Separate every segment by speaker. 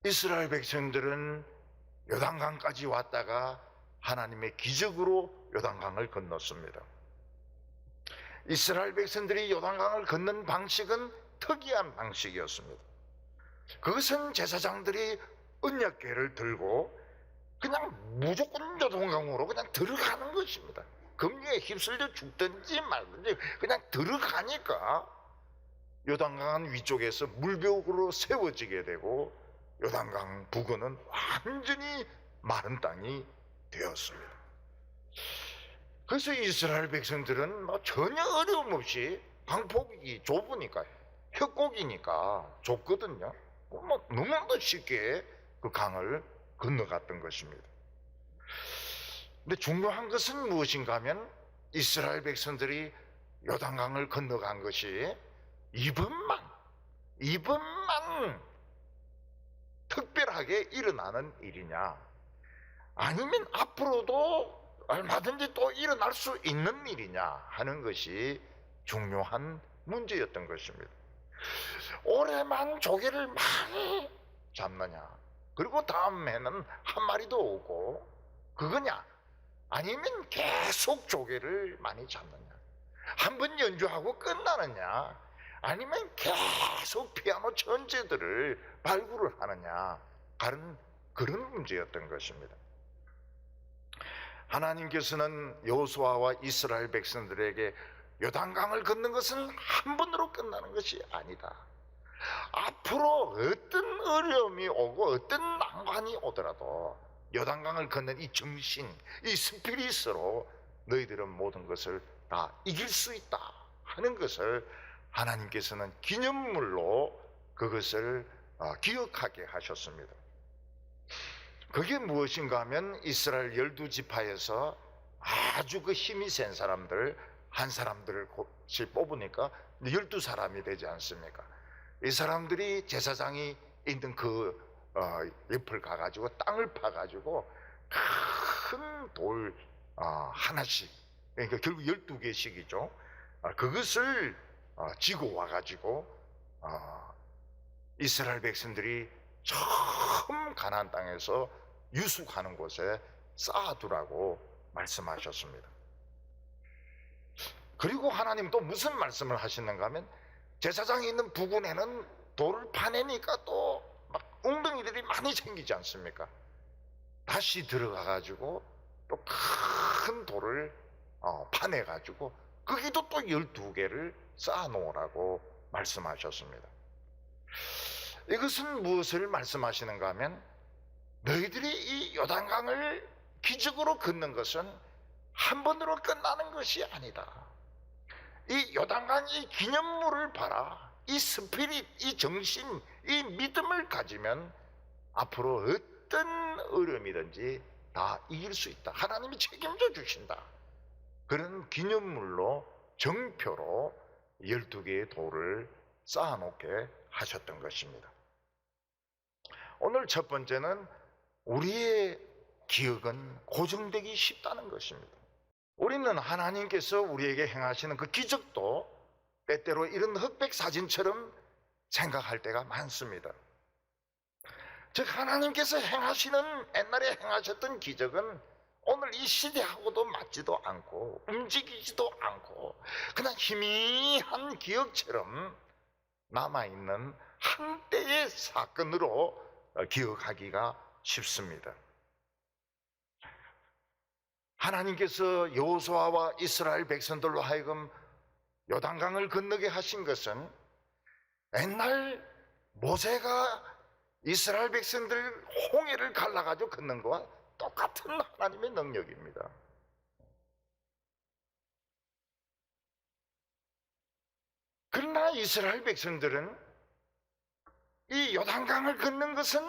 Speaker 1: 이스라엘 백성들은 요단강까지 왔다가 하나님의 기적으로 요단강을 건넜습니다. 이스라엘 백성들이 요단강을 건넌 방식은 특이한 방식이었습니다. 그것은 제사장들이 언약궤를 들고 그냥 무조건 요단강으로 그냥 들어가는 것입니다. 금리에 휩쓸려 죽든지 말든지 그냥 들어가니까 요단강 위쪽에서 물벽으로 세워지게 되고 요단강 북어는 완전히 마른 땅이 되었습니다. 그래서 이스라엘 백성들은 전혀 어려움 없이 방폭이 좁으니까 협곡이니까 좁거든요. 너무나도 쉽게 그 강을 건너갔던 것입니다. 근데 중요한 것은 무엇인가 하면 이스라엘 백성들이 요단강을 건너간 것이 이번만 특별하게 일어나는 일이냐, 아니면 앞으로도 얼마든지 또 일어날 수 있는 일이냐 하는 것이 중요한 문제였던 것입니다. 올해만 조개를 많이 잡느냐, 그리고 다음 해는 한 마리도 오고 그거냐, 아니면 계속 조개를 많이 잡느냐, 한 번 연주하고 끝나느냐, 아니면 계속 피아노 천재들을 발굴을 하느냐 하는 그런 문제였던 것입니다. 하나님께서는 여호수아와 이스라엘 백성들에게 요단강을 걷는 것은 한 번으로 끝나는 것이 아니다. 앞으로 어떤 어려움이 오고 어떤 난관이 오더라도 요단강을 걷는 이 정신, 이 스피릿으로 너희들은 모든 것을 다 이길 수 있다 하는 것을 하나님께서는 기념물로 그것을 기억하게 하셨습니다. 그게 무엇인가 하면 이스라엘 12지파에서 아주 그 힘이 센 사람들 한 사람들을 뽑으니까 12사람이 되지 않습니까? 이 사람들이 제사장이 있는 그 옆을 가가지고 땅을 파가지고 큰 돌 하나씩, 그러니까 결국 12개씩이죠. 그것을 지고 와가지고 이스라엘 백성들이 처음 가나안 땅에서 유숙하는 곳에 쌓아두라고 말씀하셨습니다. 그리고 하나님 또 무슨 말씀을 하시는가 하면 제사장이 있는 부근에는 돌을 파내니까 또 막 웅덩이들이 많이 생기지 않습니까? 다시 들어가가지고 또 큰 돌을 파내가지고 거기도 또 12개를 쌓아놓으라고 말씀하셨습니다. 이것은 무엇을 말씀하시는가 하면 너희들이 이 요단강을 기적으로 걷는 것은 한 번으로 끝나는 것이 아니다. 이 요단강 이 기념물을 봐라. 이 스피릿, 이 정신, 이 믿음을 가지면 앞으로 어떤 어려움이든지 다 이길 수 있다. 하나님이 책임져 주신다. 그런 기념물로 정표로 12개의 돌을 쌓아놓게 하셨던 것입니다. 오늘 첫 번째는 우리의 기억은 고정되기 쉽다는 것입니다. 우리는 하나님께서 우리에게 행하시는 그 기적도 때때로 이런 흑백 사진처럼 생각할 때가 많습니다. 즉 하나님께서 행하시는, 옛날에 행하셨던 기적은 오늘 이 시대하고도 맞지도 않고 움직이지도 않고 그냥 희미한 기억처럼 남아있는 한때의 사건으로 기억하기가 쉽습니다. 하나님께서 여호수아와 이스라엘 백성들로 하여금 요단강을 건너게 하신 것은 옛날 모세가 이스라엘 백성들 홍해를 갈라가지고 건넌 것과 똑같은 하나님의 능력입니다. 그러나 이스라엘 백성들은 이 요단강을 건넌 것은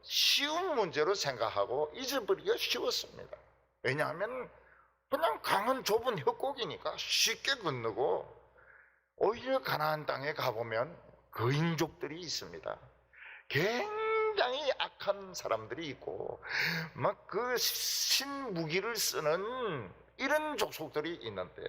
Speaker 1: 쉬운 문제로 생각하고 잊어버리기가 쉬웠습니다. 왜냐하면 그냥 강은 좁은 협곡이니까 쉽게 건너고, 오히려 가나안 땅에 가보면 거인족들이 있습니다. 굉장히 악한 사람들이 있고 막 그 신무기를 쓰는 이런 족속들이 있는데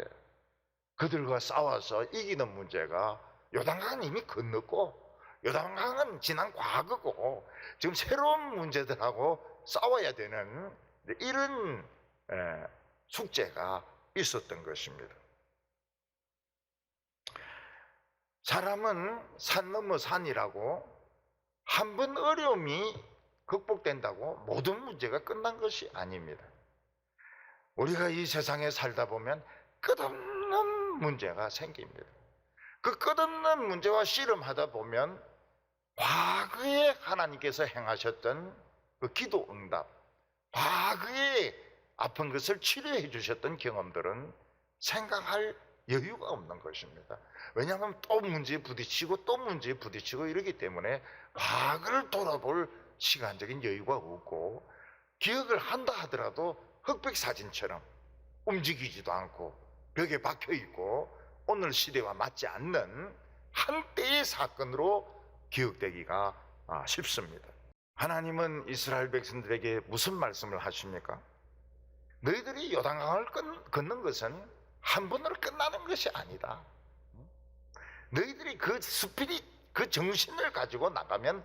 Speaker 1: 그들과 싸워서 이기는 문제가 요단강은 이미 건넜고 요단강은 지난 과거고 지금 새로운 문제들하고 싸워야 되는 이런 숙제가 있었던 것입니다. 사람은 산 넘어 산이라고 한 번 어려움이 극복된다고 모든 문제가 끝난 것이 아닙니다. 우리가 이 세상에 살다 보면 끝없는 문제가 생깁니다. 그 끝없는 문제와 씨름하다 보면 과거에 하나님께서 행하셨던 그 기도 응답, 과거에 아픈 것을 치료해 주셨던 경험들은 생각할 여유가 없는 것입니다. 왜냐하면 또 문제에 부딪히고 또 문제에 부딪히고 이러기 때문에 과거를 돌아볼 시간적인 여유가 없고, 기억을 한다 하더라도 흑백 사진처럼 움직이지도 않고 벽에 박혀 있고 오늘 시대와 맞지 않는 한때의 사건으로 기억되기가 쉽습니다. 하나님은 이스라엘 백성들에게 무슨 말씀을 하십니까? 너희들이 요단강을 걷는 것은 한 번으로 끝나는 것이 아니다. 너희들이 그 스피릿, 그 정신을 가지고 나가면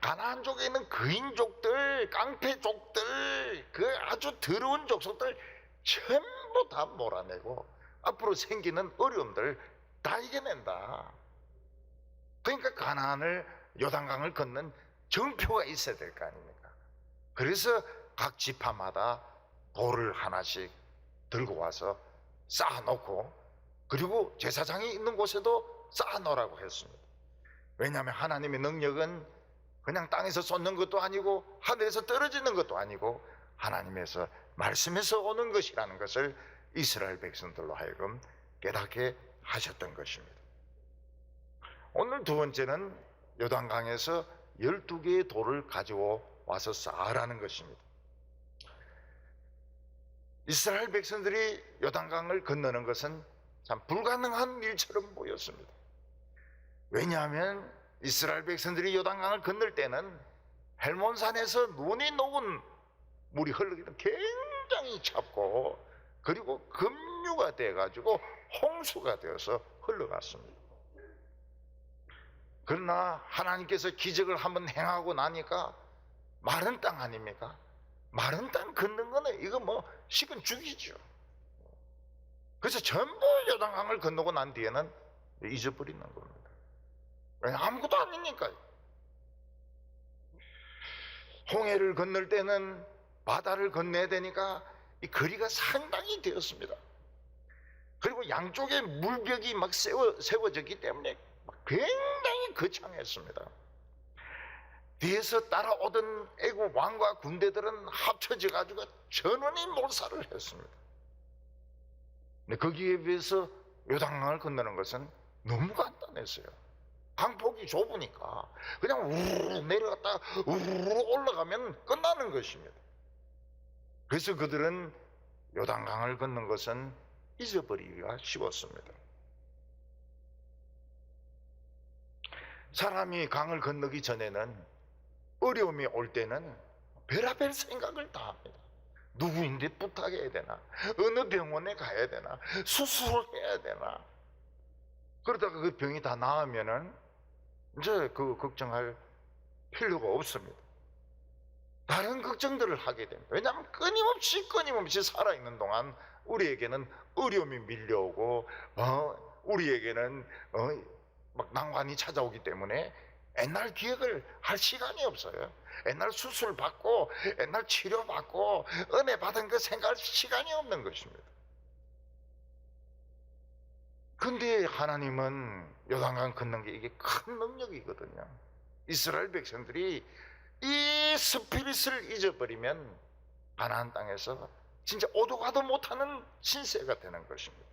Speaker 1: 가나안족에 있는 거인족들, 깡패족들, 그 아주 더러운 족속들 전부 다 몰아내고 앞으로 생기는 어려움들 다 이겨낸다. 그러니까 가나안을, 요단강을 걷는 정표가 있어야 될 거 아닙니까? 그래서 각 지파마다 돌을 하나씩 들고 와서 쌓아놓고, 그리고 제사장이 있는 곳에도 쌓아놓으라고 했습니다. 왜냐하면 하나님의 능력은 그냥 땅에서 쏟는 것도 아니고 하늘에서 떨어지는 것도 아니고 하나님에서 말씀에서 오는 것이라는 것을 이스라엘 백성들로 하여금 깨닫게 하셨던 것입니다. 오늘 두 번째는 요단강에서 12개의 돌을 가지고 와서 쌓으라는 것입니다. 이스라엘 백성들이 요단강을 건너는 것은 참 불가능한 일처럼 보였습니다. 왜냐하면 이스라엘 백성들이 요단강을 건널 때는 헬몬산에서 눈이 녹은 물이 흘러기 때문에 굉장히 찹고, 그리고 급류가 돼가지고 홍수가 되어서 흘러갔습니다. 그러나 하나님께서 기적을 한번 행하고 나니까 마른 땅 아닙니까? 마른 땅 걷는 거는 이거 뭐 식은 죽이죠. 그래서 전부 요단강을 건너고 난 뒤에는 잊어버리는 겁니다. 왜? 아무것도 아니니까요. 홍해를 건널 때는 바다를 건너야 되니까 이 거리가 상당히 되었습니다. 그리고 양쪽에 물벽이 막 세워졌기 때문에 굉장히 거창했습니다. 뒤에서 따라오던 애국 왕과 군대들은 합쳐져 가지고 전원이 몰살을 했습니다. 근데 거기에 비해서 요단강을 건너는 것은 너무 간단했어요. 강폭이 좁으니까 그냥 우르르 내려갔다가 우르르 올라가면 끝나는 것입니다. 그래서 그들은 요단강을 걷는 것은 잊어버리기가 쉬웠습니다. 사람이 강을 건너기 전에는, 어려움이 올 때는 별의별 생각을 다 합니다. 누구인데 부탁해야 되나? 어느 병원에 가야 되나? 수술을 해야 되나? 그러다가 그 병이 다 나으면은 이제 그 걱정할 필요가 없습니다. 다른 걱정들을 하게 됩니다. 왜냐하면 끊임없이 살아있는 동안 우리에게는 어려움이 밀려오고 우리에게는 막 난관이 찾아오기 때문에 옛날 기억을 할 시간이 없어요. 옛날 수술 받고 옛날 치료 받고 은혜 받은 거 생각할 시간이 없는 것입니다. 근데 하나님은 요단강 걷는 게 이게 큰 능력이거든요. 이스라엘 백성들이 이 스피릿을 잊어버리면 가나안 땅에서 진짜 오도 가도 못하는 신세가 되는 것입니다.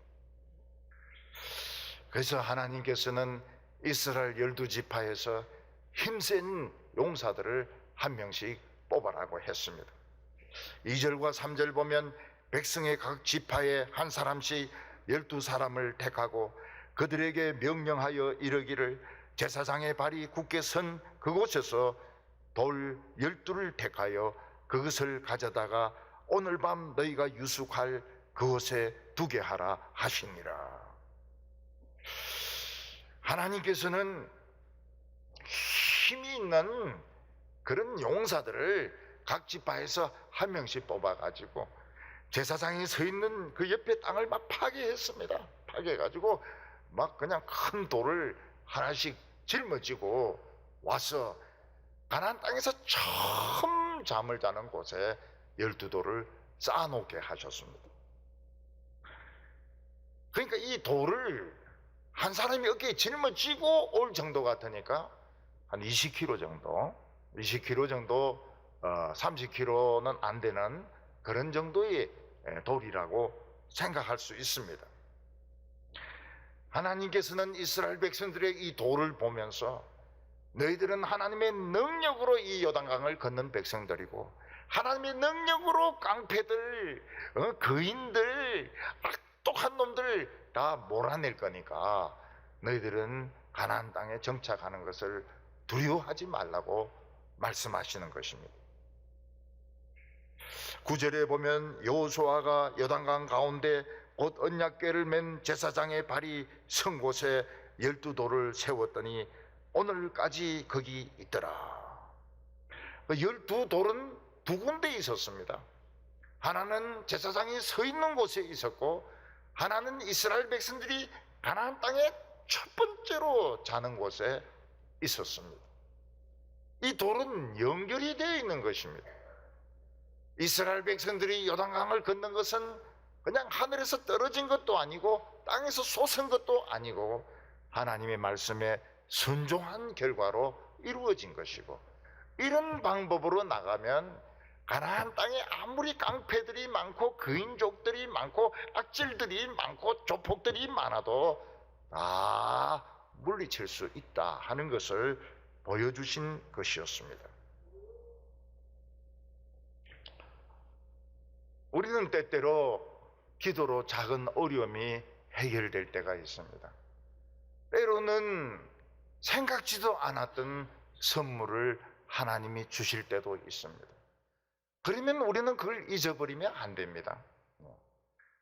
Speaker 1: 그래서 하나님께서는 이스라엘 12지파에서 힘센 용사들을 한 명씩 뽑아라고 했습니다. 2절과 3절 보면 백성의 각 지파에 한 사람씩 12사람을 택하고 그들에게 명령하여 이르기를 제사장의 발이 굳게 선 그곳에서 돌 12를 택하여 그것을 가져다가 오늘 밤 너희가 유숙할 그곳에 두게 하라 하시니라. 하나님께서는 힘이 있는 그런 용사들을 각 지파에서 한 명씩 뽑아가지고 제사장이 서 있는 그 옆에 땅을 막 파괴했습니다. 파괴해가지고 막 그냥 큰 돌을 하나씩 짊어지고 와서 가나안 땅에서 처음 잠을 자는 곳에 12돌을 쌓아놓게 하셨습니다. 그러니까 이 돌을 한 사람이 어깨에 짊어지고 올 정도 같으니까 한 20kg 정도, 20kg 정도, 30kg는 안 되는 그런 정도의 돌이라고 생각할 수 있습니다. 하나님께서는 이스라엘 백성들의 이 돌을 보면서 너희들은 하나님의 능력으로 이 요단강을 걷는 백성들이고 하나님의 능력으로 깡패들, 거인들, 악독한 놈들 다 몰아낼 거니까 너희들은 가나안 땅에 정착하는 것을 두려워하지 말라고 말씀하시는 것입니다. 9절에 보면 여호수아가 요단강 가운데 곧 언약궤를 맨 제사장의 발이 선 곳에 12돌을 세웠더니 오늘까지 거기 있더라. 12돌은 두 군데 있었습니다. 하나는 제사장이 서 있는 곳에 있었고 하나는 이스라엘 백성들이 가나안 땅에 첫 번째로 자는 곳에 있었습니다. 이 돌은 연결이 되어 있는 것입니다. 이스라엘 백성들이 요단강을 건넌 것은 그냥 하늘에서 떨어진 것도 아니고 땅에서 솟은 것도 아니고 하나님의 말씀에 순종한 결과로 이루어진 것이고 이런 방법으로 나가면 가나안 땅에 아무리 깡패들이 많고 거인족들이 많고 악질들이 많고 조폭들이 많아도 다 물리칠 수 있다 하는 것을 보여주신 것이었습니다. 우리는 때때로 기도로 작은 어려움이 해결될 때가 있습니다. 때로는 생각지도 않았던 선물을 하나님이 주실 때도 있습니다. 그러면 우리는 그걸 잊어버리면 안 됩니다.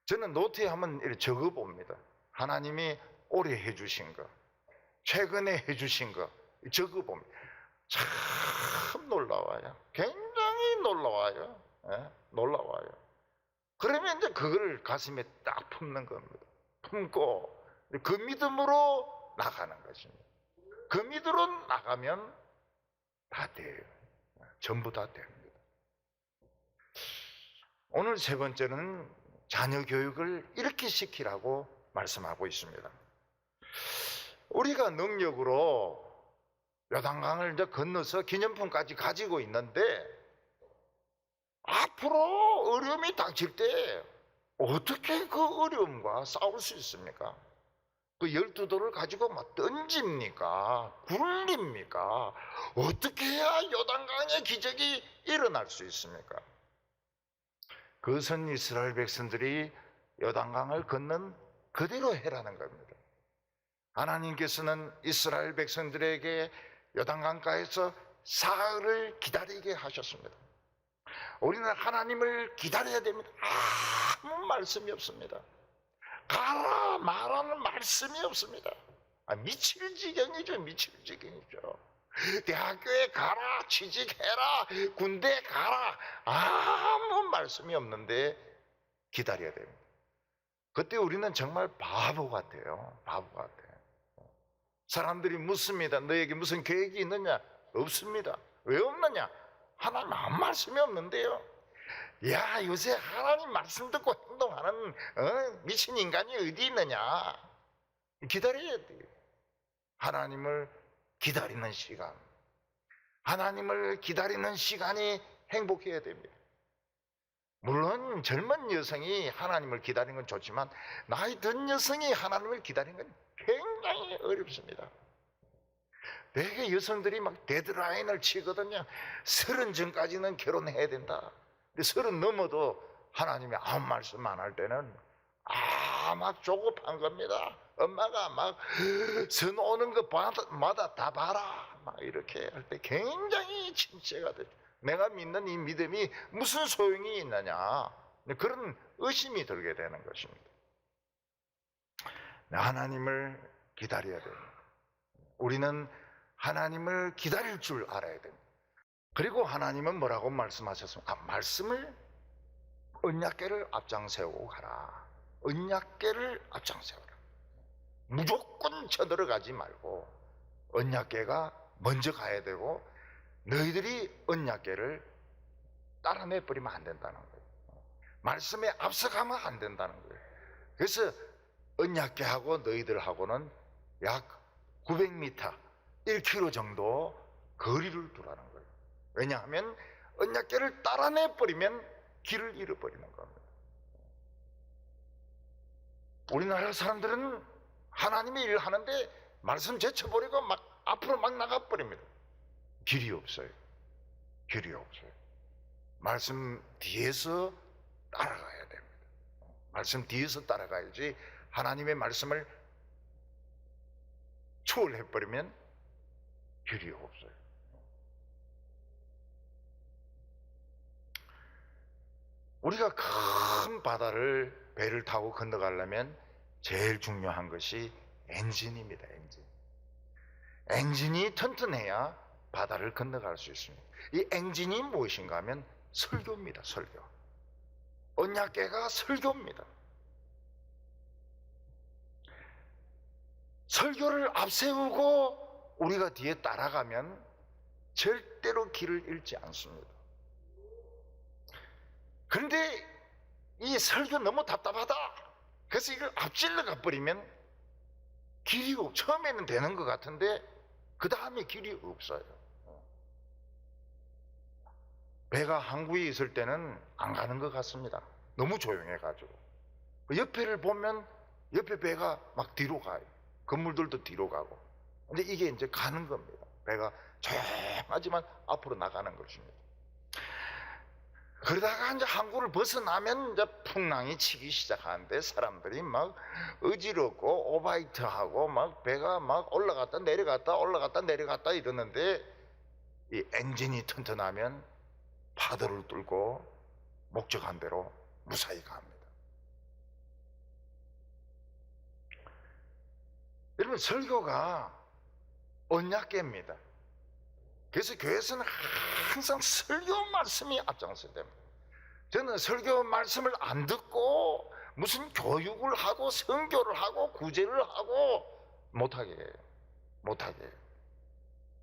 Speaker 1: 저는 노트에 한번 이렇게 적어봅니다. 하나님이 올해 해주신 거, 최근에 해주신 거 적어봅니다. 참 놀라워요. 굉장히 놀라워요. 놀라워요. 그러면 이제 그걸 가슴에 딱 품는 겁니다. 품고 그 믿음으로 나가는 것입니다. 그 믿음으로 나가면 다 돼요. 전부 다 됩니다. 오늘 세 번째는 자녀 교육을 이렇게 시키라고 말씀하고 있습니다. 우리가 능력으로 요단강을 이제 건너서 기념품까지 가지고 있는데 앞으로 어려움이 닥칠 때 어떻게 그 어려움과 싸울 수 있습니까? 그 12돌을 가지고 막 던집니까? 굴립니까? 어떻게 해야 요단강의 기적이 일어날 수 있습니까? 그것은 이스라엘 백성들이 요단강을 건넌 그대로 해라는 겁니다. 하나님께서는 이스라엘 백성들에게 요단강가에서 사흘을 기다리게 하셨습니다. 우리는 하나님을 기다려야 됩니다. 아무 말씀이 없습니다. 가라 말하는 말씀이 없습니다. 미칠 지경이죠. 미칠 지경이죠. 대학교에 가라, 취직해라, 군대 가라, 아무 말씀이 없는데 기다려야 됩니다. 그때 우리는 정말 바보 같아요. 바보 같아요. 사람들이 묻습니다. 너에게 무슨 계획이 있느냐? 없습니다. 왜 없느냐? 하나님 아무 말씀이 없는데요. 야, 요새 하나님 말씀 듣고 행동하는 미친 인간이 어디 있느냐? 기다려야 돼요. 하나님을 기다리는 시간, 하나님을 기다리는 시간이 행복해야 됩니다. 물론 젊은 여성이 하나님을 기다리는 건 좋지만 나이 든 여성이 하나님을 기다리는 건 굉장히 어렵습니다. 되게 여성들이 막 데드라인을 치거든요. 30 전까지는 결혼해야 된다. 근데 30 넘어도 하나님이 아무 말씀 안 할 때는 막 조급한 겁니다. 엄마가 막 선 오는 것마다 다 봐라 막 이렇게 할 때 굉장히 침체가 되죠. 내가 믿는 이 믿음이 무슨 소용이 있느냐, 그런 의심이 들게 되는 것입니다. 하나님을 기다려야 됩니다. 우리는 하나님을 기다릴 줄 알아야 됩니다. 그리고 하나님은 뭐라고 말씀하셨습니까? 말씀을 언약궤를 앞장세우고 가라. 언약궤를 앞장세워라. 무조건 쳐들어가지 말고 언약궤가 먼저 가야 되고 너희들이 언약궤를 따라내버리면 안 된다는 거예요. 말씀에 앞서가면 안 된다는 거예요. 그래서 언약궤하고 너희들하고는 약 900m, 1km 정도 거리를 두라는 거예요. 왜냐하면 언약궤를 따라내버리면 길을 잃어버리는 겁니다. 우리나라 사람들은 하나님의 일을 하는데 말씀 제쳐버리고 막 앞으로 막 나가버립니다. 길이 없어요. 길이 없어요. 말씀 뒤에서 따라가야 됩니다. 말씀 뒤에서 따라가야지 하나님의 말씀을 초월해버리면 길이 없어요. 우리가 큰 바다를 배를 타고 건너가려면 제일 중요한 것이 엔진입니다. 엔진이 튼튼해야 바다를 건너갈 수 있습니다. 이 엔진이 무엇인가 하면 설교입니다. 설교. 언약궤가 설교입니다. 설교를 앞세우고 우리가 뒤에 따라가면 절대로 길을 잃지 않습니다. 그런데 이 설교 너무 답답하다. 그래서 이걸 앞질러 가버리면 길이 처음에는 되는 것 같은데 그 다음에 길이 없어요. 배가 항구에 있을 때는 안 가는 것 같습니다. 너무 조용해가지고. 옆에를 보면 옆에 배가 막 뒤로 가요. 건물들도 뒤로 가고. 근데 이게 이제 가는 겁니다. 배가 조용하지만 앞으로 나가는 것입니다. 그러다가 이제 항구를 벗어나면 이제 풍랑이 치기 시작하는데 사람들이 막 어지럽고 오바이트하고 막 배가 막 올라갔다 내려갔다 이러는데 이 엔진이 튼튼하면 파도를 뚫고 목적한 대로 무사히 갑니다. 여러분, 설교가 언약궤입니다. 그래서 교회에서는 항상 설교 말씀이 앞장서야 됩니다. 저는 설교 말씀을 안 듣고 무슨 교육을 하고 선교를 하고 구제를 하고 못하게 해요.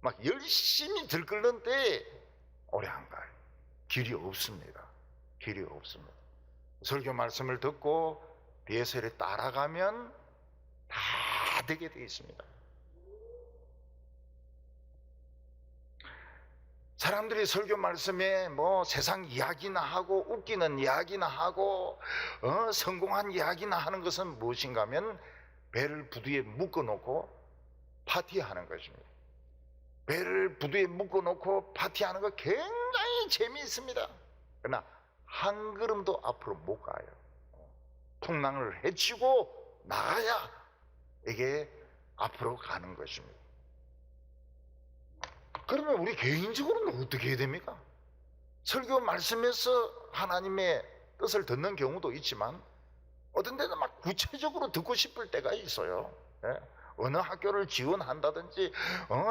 Speaker 1: 막 열심히 들끓는데 오래 안 가요. 길이 없습니다. 설교 말씀을 듣고 뒤에서 따라가면 다 되게 되어 있습니다. 사람들이 설교 말씀에 뭐 세상 이야기나 하고 웃기는 이야기나 하고 성공한 이야기나 하는 것은 무엇인가 하면 배를 부두에 묶어놓고 파티하는 것입니다. 배를 부두에 묶어놓고 파티하는 거 굉장히 재미있습니다. 그러나 한 걸음도 앞으로 못 가요. 풍랑을 헤치고 나가야 이게 앞으로 가는 것입니다. 그러면 우리 개인적으로는 어떻게 해야 됩니까? 설교 말씀에서 하나님의 뜻을 듣는 경우도 있지만 어떤 데는 막 구체적으로 듣고 싶을 때가 있어요. 어느 학교를 지원한다든지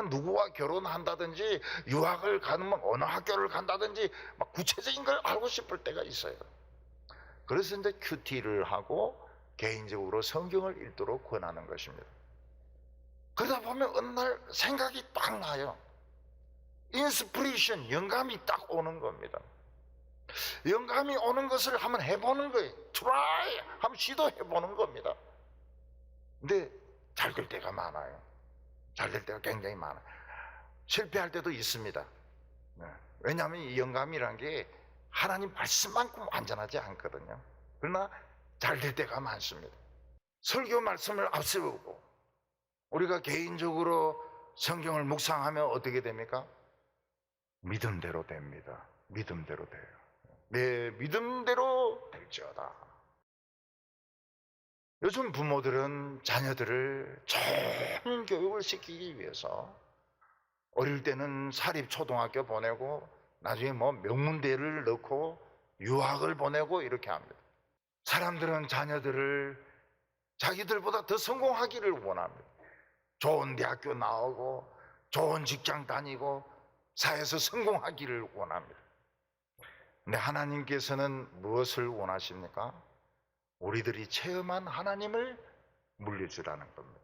Speaker 1: 누구와 결혼한다든지 유학을 가면 어느 학교를 간다든지 막 구체적인 걸 알고 싶을 때가 있어요. 그래서 이제 큐티를 하고 개인적으로 성경을 읽도록 권하는 것입니다. 그러다 보면 어느 날 생각이 딱 나요. 인스피레이션, 영감이 딱 오는 겁니다. 영감이 오는 것을 한번 해보는 거예요. 트라이, 한번 시도해보는 겁니다. 근데 잘 될 때가 많아요. 잘 될 때가 굉장히 많아요. 실패할 때도 있습니다. 왜냐하면 이 영감이란 게 하나님 말씀만큼 완전하지 않거든요. 그러나 잘 될 때가 많습니다. 설교 말씀을 앞세우고 우리가 개인적으로 성경을 묵상하면 어떻게 됩니까? 믿음대로 됩니다. 믿음대로 돼요. 내 믿음대로 될지어다. 요즘 부모들은 자녀들을 좋은 교육을 시키기 위해서 어릴 때는 사립초등학교 보내고 나중에 뭐 명문대를 넣고 유학을 보내고 이렇게 합니다. 사람들은 자녀들을 자기들보다 더 성공하기를 원합니다. 좋은 대학교 나오고 좋은 직장 다니고 사회에서 성공하기를 원합니다. 근데 하나님께서는 무엇을 원하십니까? 우리들이 체험한 하나님을 물려주라는 겁니다.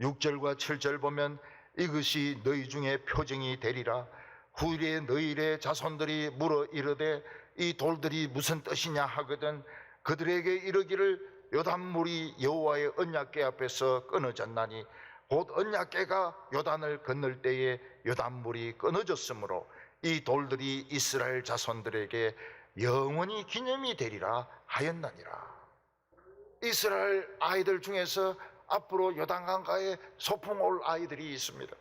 Speaker 1: 6절과 7절 보면 이것이 너희 중에 표징이 되리라. 후일에 너희의 자손들이 물어 이르되 이 돌들이 무슨 뜻이냐 하거든 그들에게 이르기를 요단물이 여호와의 언약궤 앞에서 끊어졌나니 곧 언약궤가 요단을 건널 때에 요단물이 끊어졌으므로 이 돌들이 이스라엘 자손들에게 영원히 기념이 되리라 하였나니라. 이스라엘 아이들 중에서 앞으로 요단강가에 소풍 올 아이들이 있습니다.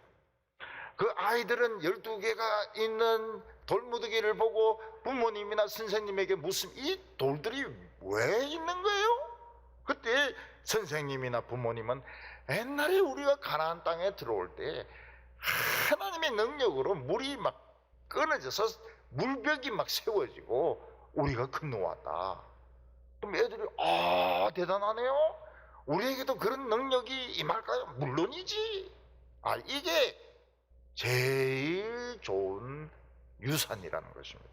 Speaker 1: 그 아이들은 12개가 있는 돌무더기를 보고 부모님이나 선생님에게 묻습니다. 이 돌들이 왜 있는 거예요? 그때 선생님이나 부모님은 옛날에 우리가 가나안 땅에 들어올 때 하나님의 능력으로 물이 막 끊어져서 물벽이 막 세워지고 우리가 건너왔다. 그럼 애들이 대단하네요. 우리에게도 그런 능력이 임할까요? 물론이지. 이게 제일 좋은 유산이라는 것입니다.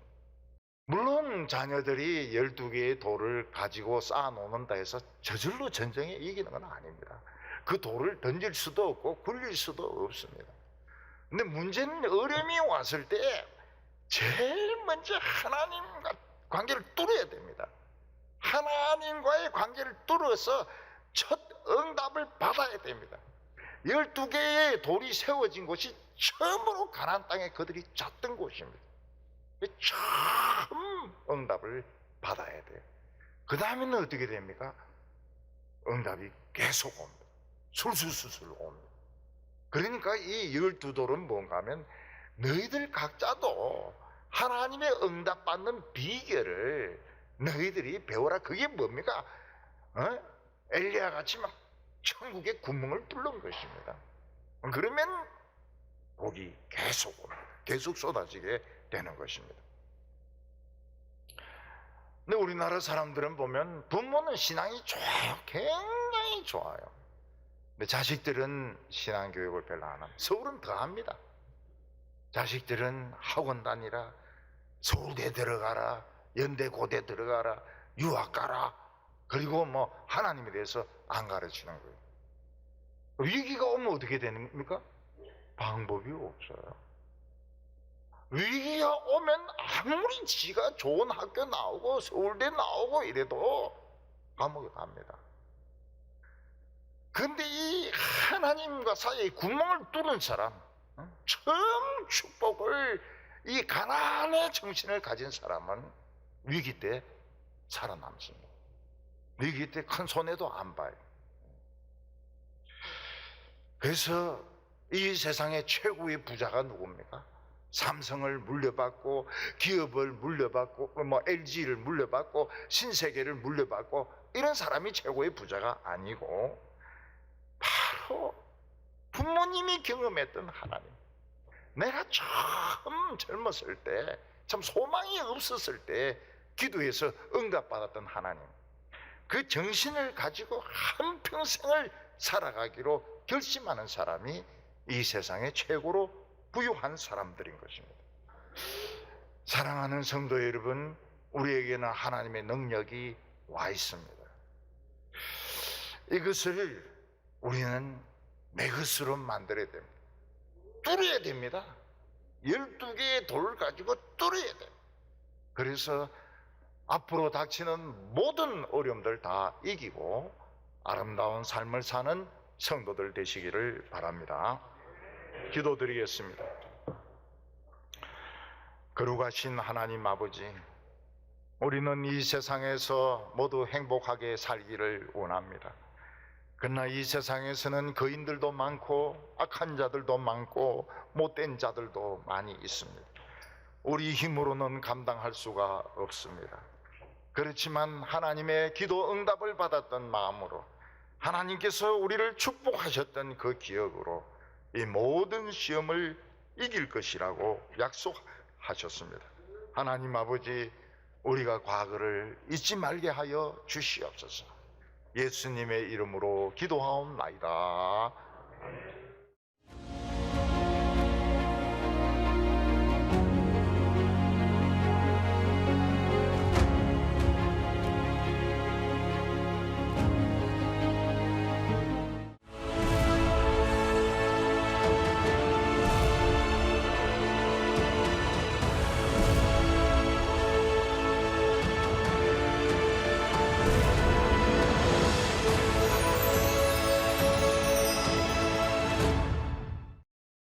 Speaker 1: 물론 자녀들이 12개의 돌을 가지고 쌓아놓는다 해서 저절로 전쟁에 이기는 건 아닙니다. 그 돌을 던질 수도 없고 굴릴 수도 없습니다. 근데 문제는 어려움이 왔을 때 제일 먼저 하나님과 관계를 뚫어야 됩니다. 하나님과의 관계를 뚫어서 첫 응답을 받아야 됩니다. 12개의 돌이 세워진 곳이 처음으로 가나안 땅에 그들이 잤던 곳입니다. 처음 응답을 받아야 돼요. 그 다음에는 어떻게 됩니까? 응답이 계속 옵니다. 술술술술 옵니다. 그러니까 이 12돌은 뭔가 하면 너희들 각자도 하나님의 응답받는 비결을 너희들이 배워라. 그게 뭡니까? 엘리야 같이 막 천국의 구멍을 뚫는 것입니다. 그러면 복이 계속 옵니다. 계속 쏟아지게 되는 것입니다. 근데 우리나라 사람들은 보면 부모는 신앙이 좋아요. 굉장히 좋아요. 근데 자식들은 신앙교육을 별로 안 합니다. 서울은 더 합니다. 자식들은 학원 다니라, 서울대 들어가라, 연대 고대 들어가라, 유학 가라, 그리고 하나님에 대해서 안 가르치는 거예요. 위기가 오면 어떻게 됩니까? 방법이 없어요. 위기가 오면 아무리 지가 좋은 학교 나오고 서울대 나오고 이래도 감옥에 갑니다. 근데 이 하나님과 사이에 구멍을 뚫은 사람, 처음 축복을, 이 가난의 정신을 가진 사람은 위기 때 살아남습니다. 위기 때 큰 손해도 안 봐요. 그래서 이 세상의 최고의 부자가 누굽니까? 삼성을 물려받고 기업을 물려받고 LG를 물려받고 신세계를 물려받고 이런 사람이 최고의 부자가 아니고 바로 부모님이 경험했던 하나님. 내가 처음 젊었을 때, 참 소망이 없었을 때 기도해서 응답받았던 하나님, 그 정신을 가지고 한평생을 살아가기로 결심하는 사람이 이 세상의 최고로 부유한 사람들인 것입니다. 사랑하는 성도 여러분, 우리에게는 하나님의 능력이 와 있습니다. 이것을 우리는 내 것으로 만들어야 됩니다. 뚫어야 됩니다. 12개의 돌을 가지고 뚫어야 돼요. 그래서 앞으로 닥치는 모든 어려움들 다 이기고 아름다운 삶을 사는 성도들 되시기를 바랍니다. 기도드리겠습니다. 거룩하신 하나님 아버지, 우리는 이 세상에서 모두 행복하게 살기를 원합니다. 그러나 이 세상에서는 거인들도 많고 악한 자들도 많고 못된 자들도 많이 있습니다. 우리 힘으로는 감당할 수가 없습니다. 그렇지만 하나님의 기도 응답을 받았던 마음으로, 하나님께서 우리를 축복하셨던 그 기억으로 이 모든 시험을 이길 것이라고 약속하셨습니다. 하나님 아버지, 우리가 과거를 잊지 말게 하여 주시옵소서. 예수님의 이름으로 기도하옵나이다.